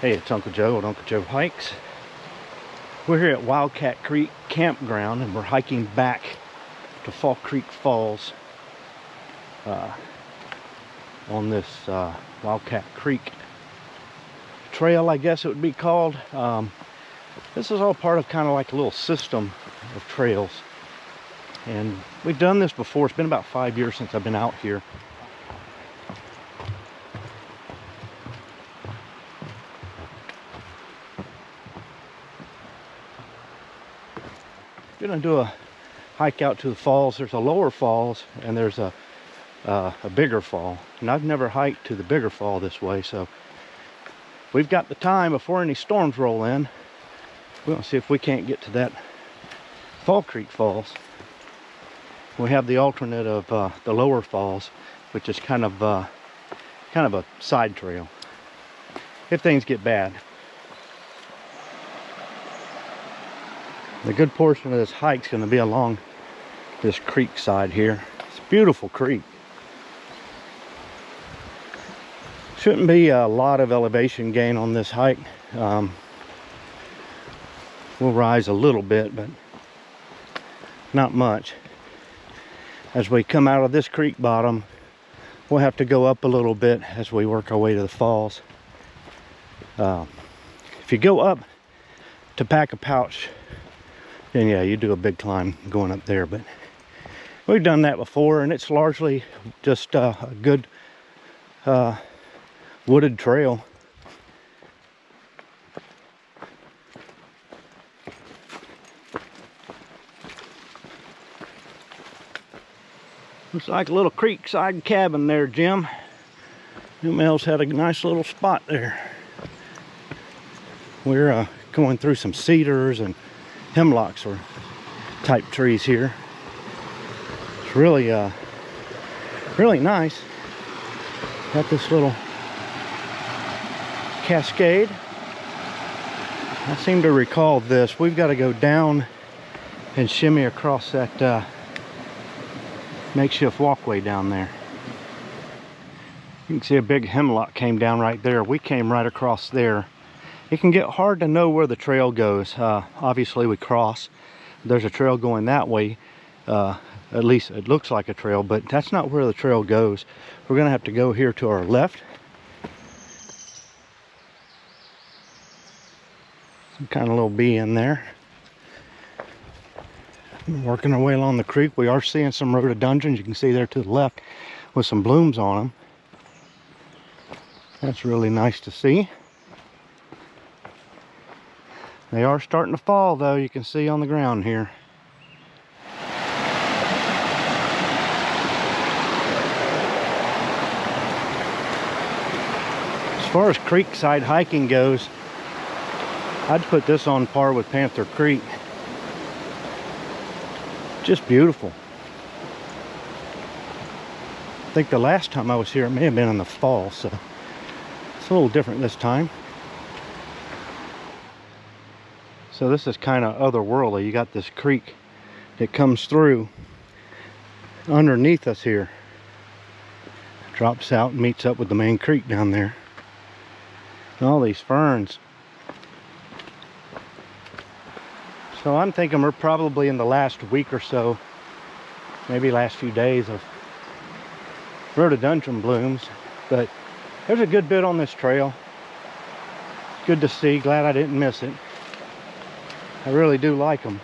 Hey, it's Uncle Joe at Uncle Joe Hikes. We're here at Wildcat Creek campground and we're hiking back to Fall Creek Falls on this Wildcat Creek trail, I guess it would be called. This is all part of kind of like a little system of trails. And we've done this before. It's been about 5 years since I've been out here. Gonna do a hike out to the falls. There's a lower falls and there's a bigger fall, and I've never hiked to the bigger fall this way, so we've got the time before any storms roll in. We're gonna see if we can't get to that Fall Creek Falls. We have the alternate of the lower falls, which is kind of a side trail if things get bad. The good portion of this hike is going to be along this creek side here. It's a beautiful creek. Shouldn't be a lot of elevation gain on this hike. We'll rise a little bit, but not much. As we come out of this creek bottom, we'll have to go up a little bit as we work our way to the falls. If you go up to pack a pouch, then yeah, you do a big climb going up there, but we've done that before and it's largely just a good wooded trail. Looks like a little creekside cabin there, Jim. Mel's had a nice little spot there. We're going through some cedars and hemlocks or type trees here. It's really really nice. Got this little cascade. I seem to recall this. We've got to go down and shimmy across that makeshift walkway down there. You can see a big hemlock came down right there. We came right across there. It can get hard to know where the trail goes. Obviously we cross. There's a trail going that way. At least it looks like a trail, but that's not where the trail goes. We're gonna have to go here to our left. Some kind of little bee in there. Working our way along the creek. We are seeing some rhododendrons. You can see there to the left with some blooms on them. That's really nice to see. They are starting to fall though, you can see on the ground here. As far as creekside hiking goes, I'd put this on par with Panther Creek. Just beautiful. I think the last time I was here, it may have been in the fall, so it's a little different this time. So this is kind of otherworldly. You got this creek that comes through underneath us here. Drops out and meets up with the main creek down there. And all these ferns. So I'm thinking we're probably in the last week or so, maybe last few days of rhododendron blooms. But there's a good bit on this trail. It's good to see. Glad I didn't miss it. I really do like them.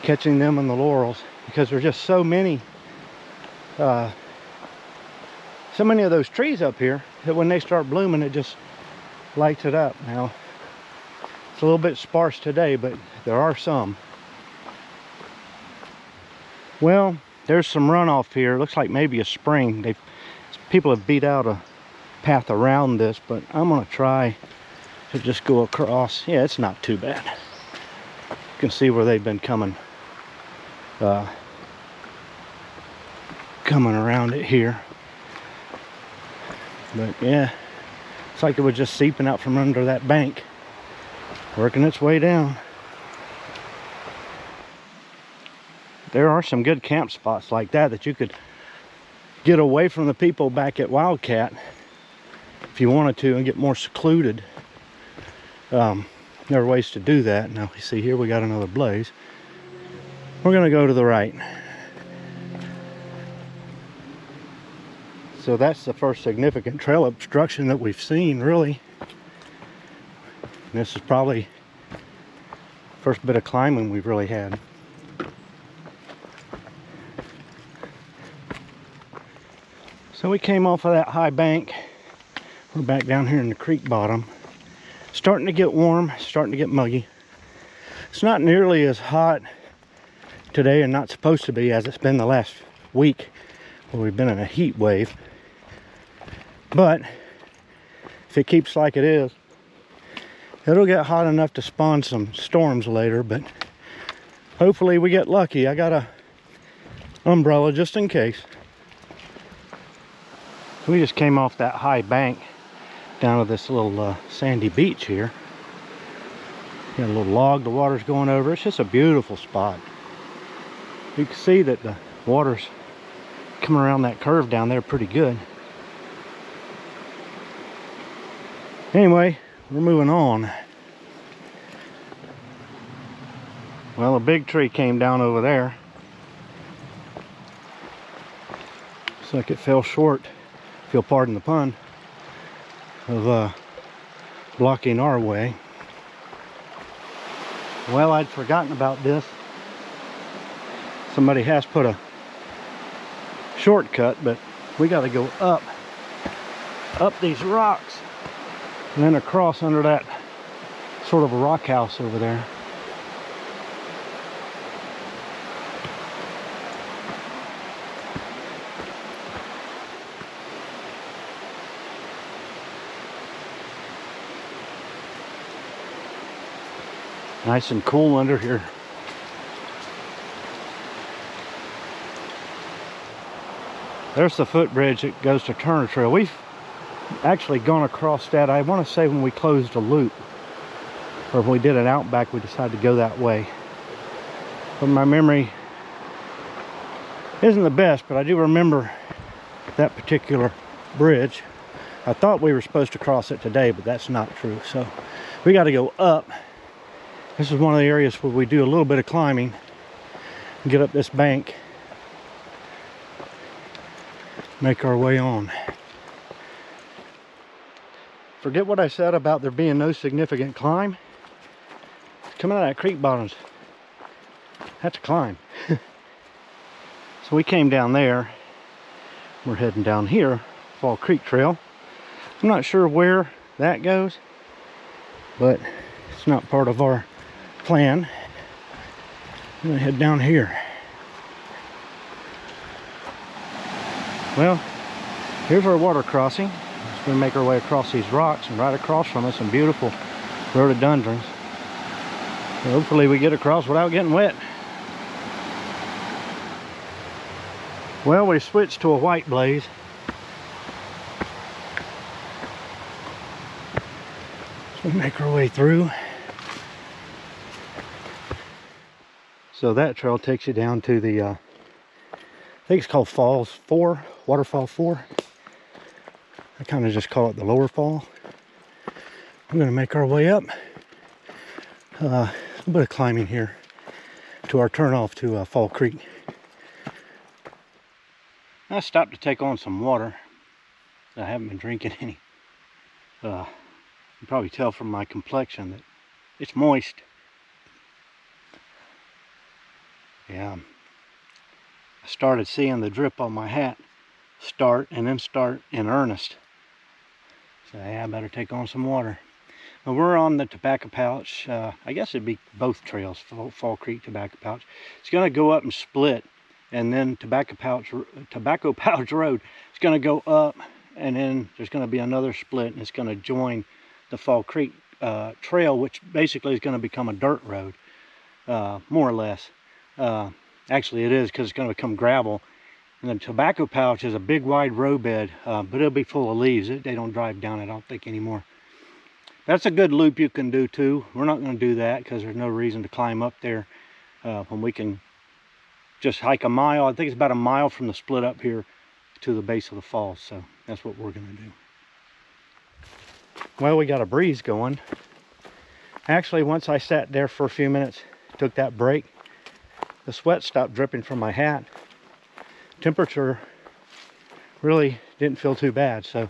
Catching them in the laurels because there's just so many of those trees up here that when they start blooming it just lights it up. Now it's a little bit sparse today, but there are some. Well, there's some runoff here. It looks like maybe a spring. People have beat out a path around this, but I'm gonna try to just go across. Yeah, it's not too bad. You can see where they've been coming around it here. But yeah, it's like it was just seeping out from under that bank, working its way down. There are some good camp spots like that you could get away from the people back at Wildcat if you wanted to and get more secluded. There are ways to do that. Now you see here we got another blaze. We're gonna go to the right. So that's the first significant trail obstruction that we've seen, really. And this is probably the first bit of climbing we've really had. So we came off of that high bank. We're back down here in the creek bottom. Starting to get warm, starting to get muggy. It's not nearly as hot today, and not supposed to be, as it's been the last week where we've been in a heat wave. But if it keeps like it is, it'll get hot enough to spawn some storms later. But hopefully we get lucky. I got a umbrella just in case. We just came off that high bank down to this little sandy beach here. Got a little log the water's going over. It's just a beautiful spot. You can see that the water's coming around that curve down there pretty good. Anyway, we're moving on. Well, a big tree came down over there. Looks like it fell short, if you'll pardon the pun, of blocking our way. Well, I'd forgotten about this. Somebody has put a shortcut, but we got to go up these rocks and then across under that sort of a rock house over there. Nice and cool under here. There's the footbridge that goes to Turner Trail. We've actually gone across that, I want to say, when we closed a loop, or if we did an outback, we decided to go that way. But my memory isn't the best, but I do remember that particular bridge. I thought we were supposed to cross it today, but that's not true. So we got to go up. This is one of the areas where we do a little bit of climbing and get up this bank, make our way on. Forget what I said about there being no significant climb. Coming out of that creek bottoms, that's a climb. So we came down there. We're heading down here, Fall Creek Trail. I'm not sure where that goes, but it's not part of our plan. I'm gonna head down here. Well, here's our water crossing. We're gonna make our way across these rocks, and right across from us some beautiful rhododendrons. So hopefully we get across without getting wet. Well, we switched to a white blaze. So we make our way through. So that trail takes you down to the, I think it's called Falls 4, Waterfall 4. I kind of just call it the lower fall. I'm going to make our way up. A little bit of climbing here to our turn off to Fall Creek. I stopped to take on some water. I haven't been drinking any. You can probably tell from my complexion that it's moist. Yeah, I started seeing the drip on my hat start and then start in earnest. So yeah, I better take on some water. Well, we're on the Tobacco Pouch. I guess it'd be both trails, Fall Creek, Tobacco Pouch. It's going to go up and split, and then Tobacco Pouch Road. It's going to go up, and then there's going to be another split, and it's going to join the Fall Creek Trail, which basically is going to become a dirt road, more or less. Actually it is, because it's going to become gravel. And the Tobacco Pouch is a big wide roadbed, but it'll be full of leaves. They don't drive down it, I don't think, anymore. That's a good loop you can do too. We're not going to do that because there's no reason to climb up there when we can just hike a mile. I think it's about a mile from the split up here to the base of the falls. So that's what we're going to do. Well, we got a breeze going. Actually, once I sat there for a few minutes, took that break, the sweat stopped dripping from my hat. Temperature really didn't feel too bad, so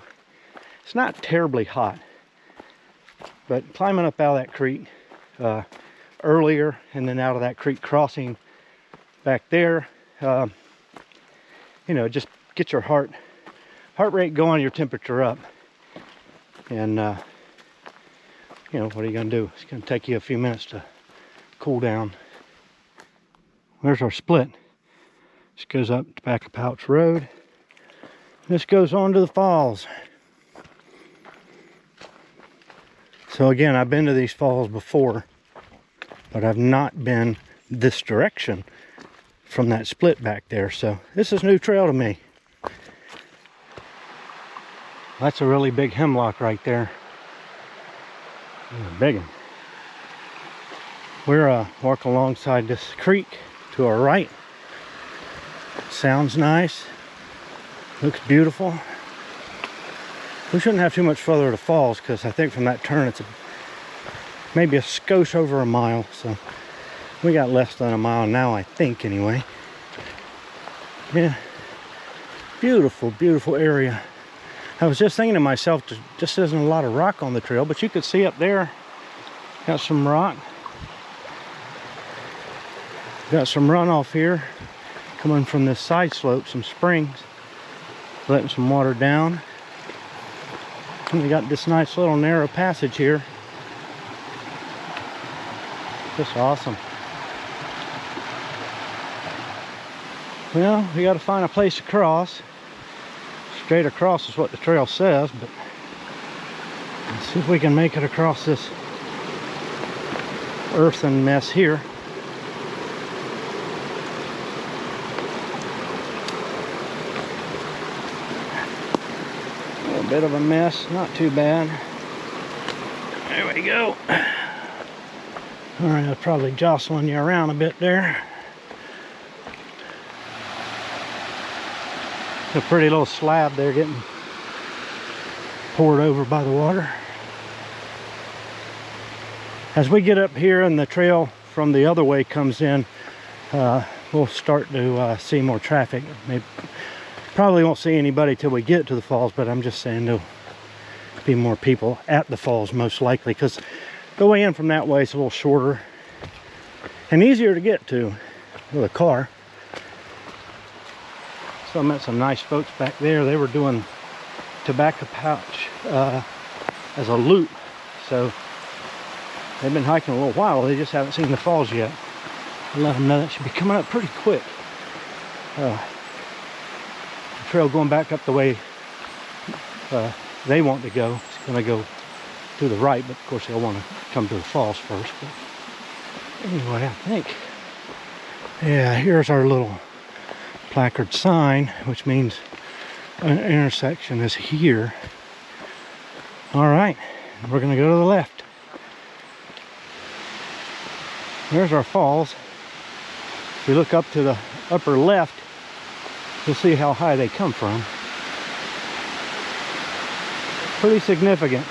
it's not terribly hot. But climbing up out of that creek earlier, and then out of that creek crossing back there, you know, just get your heart rate going, your temperature up. And you know, what are you gonna do? It's gonna take you a few minutes to cool down. There's our split. This goes up Tobacco Pouch Road. This goes on to the falls. So again, I've been to these falls before, but I've not been this direction from that split back there. So this is new trail to me. That's a really big hemlock right there. A big one. We're walking alongside this creek to our right. Sounds nice. Looks beautiful. We shouldn't have too much further to falls, because I think from that turn it's maybe a skosh over a mile. So we got less than a mile now, I think, anyway. Yeah, beautiful, beautiful area. I was just thinking to myself, there just isn't a lot of rock on the trail, but you could see up there, got some rock. Got some runoff here coming from this side slope, some springs, letting some water down. And we got this nice little narrow passage here. Just awesome. Well, we got to find a place to cross. Straight across is what the trail says, but let's see if we can make it across this earthen mess here. A little bit of a mess, not too bad. There we go. All right, I'm probably jostling you around a bit there. A pretty little slab there getting poured over by the water. As we get up here and the trail from the other way comes in, we'll start to see more traffic. Maybe, probably won't see anybody till we get to the falls, but I'm just saying there'll be more people at the falls most likely, because the way in from that way is a little shorter and easier to get to with a car. So I met some nice folks back there. They were doing Tobacco Pouch as a loop. So they've been hiking a little while. They just haven't seen the falls yet. I let them know that should be coming up pretty quick. The trail going back up the way they want to go. It's going to go to the right, but of course they'll want to come to the falls first. But anyway, I think, yeah, here's our little placard sign, which means an intersection is here. All right, we're gonna go to the left. There's our falls. If we look up to the upper left, you'll see how high they come from. Pretty significant.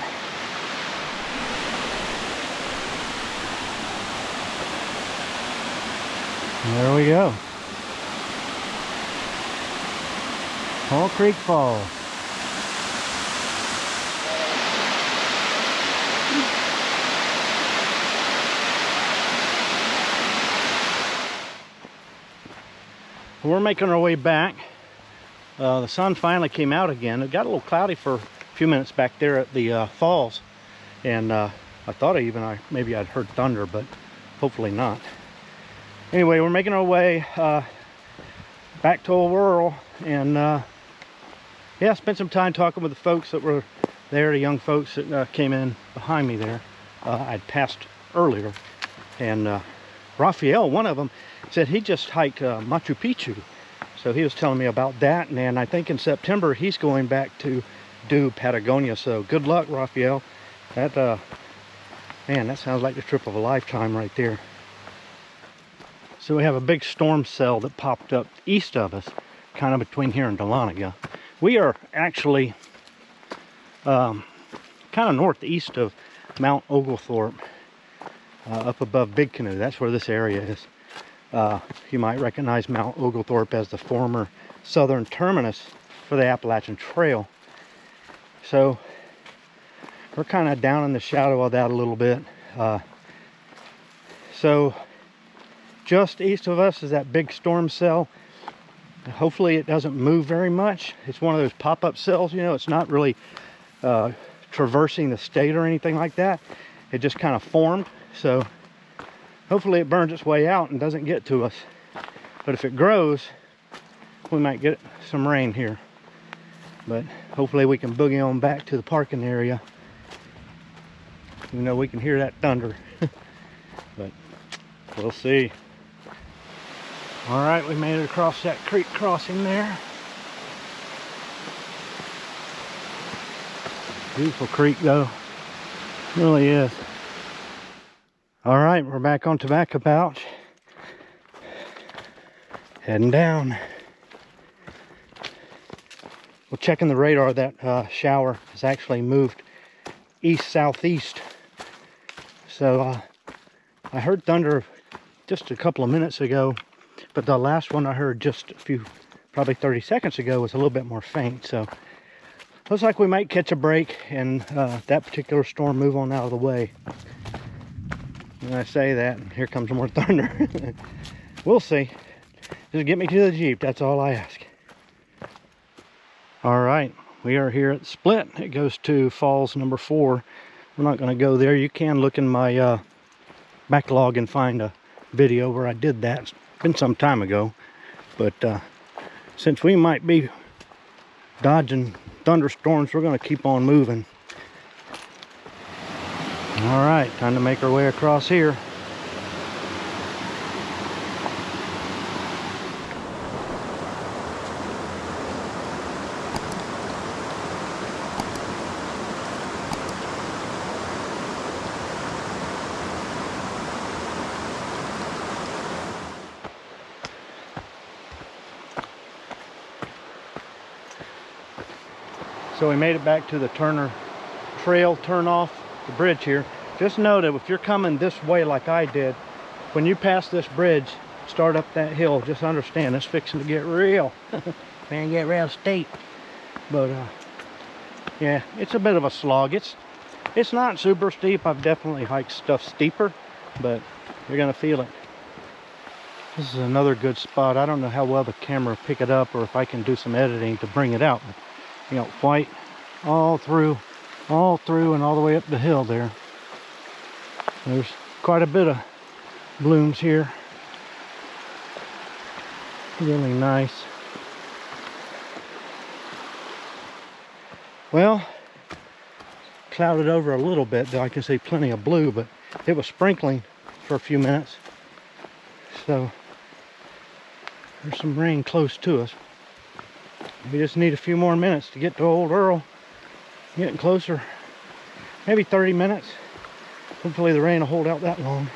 There we go. Hall Creek Falls. We're making our way back. The sun finally came out again. It got a little cloudy for a few minutes back there at the falls, and I thought maybe I'd heard thunder, but hopefully not. Anyway, we're making our way back to Old Rural, and yeah, spent some time talking with the folks that were there, the young folks that came in behind me there. I'd passed earlier, and Raphael, one of them, said he just hiked Machu Picchu. So he was telling me about that, and then I think in September he's going back to do Patagonia. So good luck, Raphael. That man, that sounds like the trip of a lifetime right there. So we have a big storm cell that popped up east of us, kind of between here and Dahlonega. We are actually kind kind of northeast of Mount Oglethorpe, up above Big Canoe. That's where this area is. You might recognize Mount Oglethorpe as the former southern terminus for the Appalachian Trail. So we're kind of down in the shadow of that a little bit. So just east of us is that big storm cell. Hopefully it doesn't move very much. It's one of those pop-up cells, you know. It's not really traversing the state or anything like that. It just kind of formed. So hopefully it burns its way out and doesn't get to us. But if it grows, we might get some rain here. But hopefully we can boogie on back to the parking area. You know, we can hear that thunder. But we'll see. All right, we made it across that creek crossing there. Beautiful creek though, it really is. All right, we're back on Tobacco Pouch. Heading down. Well, checking the radar, that shower has actually moved east-southeast. So I heard thunder just a couple of minutes ago, but the last one I heard just probably 30 seconds ago was a little bit more faint. So looks like we might catch a break and that particular storm move on out of the way. When I say that, here comes more thunder. We'll see. Just get me to the Jeep, that's all I ask. All right, we are here at the split. It goes to falls number 4. We're not going to go there. You can look in my backlog and find a video where I did that. It's been some time ago, but since we might be dodging thunderstorms, we're going to keep on moving. All right, time to make our way across here. So we made it back to the Turner Trail turn off the bridge here. Just know that if you're coming this way like I did, when you pass this bridge, start up that hill, just understand it's fixing to get real. Man, get real steep. But yeah, it's a bit of a slog. It's not super steep. I've definitely hiked stuff steeper, but you're gonna feel it. This is another good spot. I don't know how well the camera will pick it up or if I can do some editing to bring it out. But, you know, white all through and all the way up the hill there. There's quite a bit of blooms here. Really nice. Well, clouded over a little bit, though I can see plenty of blue, but it was sprinkling for a few minutes. So there's some rain close to us. We just need a few more minutes to get to Old Earl. Getting closer. Maybe 30 minutes. Hopefully the rain will hold out that long.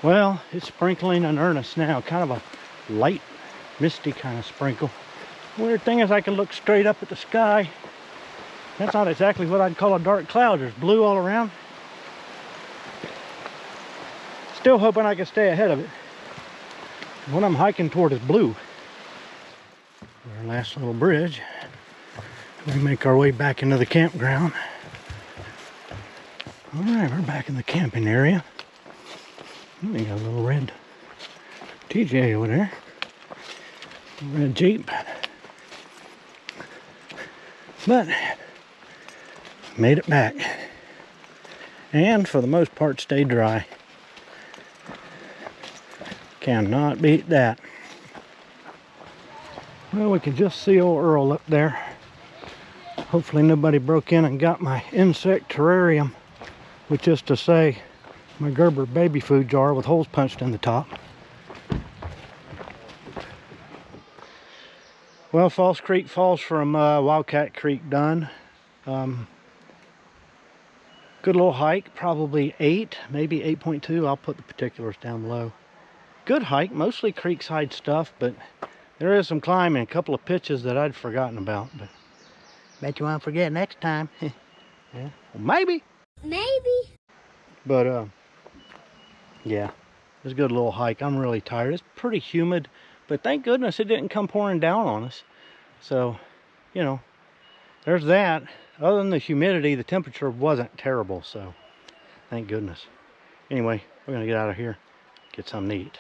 Well, it's sprinkling in earnest now. Kind of a light, misty kind of sprinkle. Weird thing is I can look straight up at the sky. That's not exactly what I'd call a dark cloud. There's blue all around. Still hoping I can stay ahead of it. What I'm hiking toward is blue. Our last little bridge. We make our way back into the campground. All right, we're back in the camping area. We got a little red TJ over there. Red Jeep. But made it back. And for the most part stayed dry. Cannot beat that. Well, we can just see old Earl up there. Hopefully nobody broke in and got my insect terrarium, which is to say my Gerber baby food jar with holes punched in the top. Well, Falls Creek Falls from Wildcat Creek done. Good little hike, probably 8, maybe 8.2. I'll put the particulars down below. Good hike, mostly creekside stuff, but there is some climbing, a couple of pitches that I'd forgotten about. But Bet you won't forget next time. Yeah, well, maybe. Maybe. But, yeah, it was a good little hike. I'm really tired. It's pretty humid, but thank goodness it didn't come pouring down on us. So, you know, there's that. Other than the humidity, the temperature wasn't terrible, so thank goodness. Anyway, we're gonna get out of here, get something to eat.